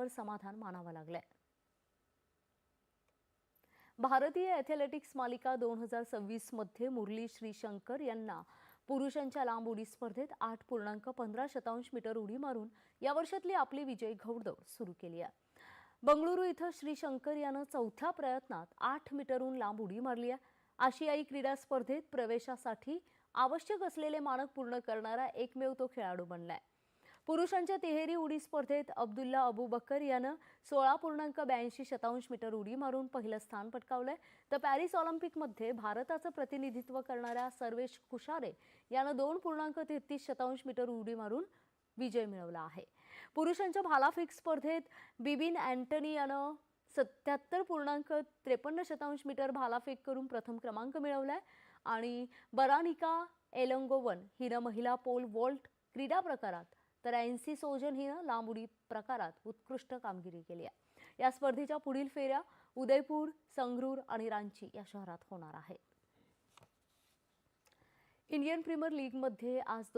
समाधान मानावं लागलंय। भारतीय ॲथलेटिक्स मालिका 2026 मध्ये मुरली श्रीशंकर यांना पुरुषांच्या लांब उडी स्पर्धेत 8.15 मीटर उडी मारून या वर्षातली आपली विजयी घौडदौड सुरू केली आहे। बंगळुरू इथं श्रीशंकर यानं चौथ्या प्रयत्नात 8 मीटरहून लांब उडी मारली आहे। आशियाई क्रीडा स्पर्धेत प्रवेशासाठी आवश्यक असलेले मानक पूर्ण करणारा एकमेव तो खेळाडू बनलाय। पुरुषांच्या तिहेरी उडी स्पर्धेत अब्दुल्ला अबू बकर यानं 16.82 मीटर उडी मारून पहिलं स्थान पटकावलंय, तर पॅरिस ऑलिम्पिकमध्ये भारताचं प्रतिनिधित्व करणाऱ्या सर्वेश कुशारे यानं 2.33 मीटर उडी मारून विजय मिळवला आहे। पुरुषांच्या भालाफेक स्पर्धेत बिबिन अँटनी यानं 77.53 मीटर भालाफेक करून प्रथम क्रमांक मिळवलाय आणि बरानिका एलंगोवन हिनं महिला पोल वॉल्ट क्रीडा प्रकारात तर एनसी सोजन हिनं लांब उडी प्रकारात उत्कृष्ट कामगिरी केली आहे। या स्पर्धेच्या पुढील फेऱ्या उदयपूर, संगरूर आणि रांची या शहरात होणार आहेत। इंडियन प्रीमियर लीगमध्ये आज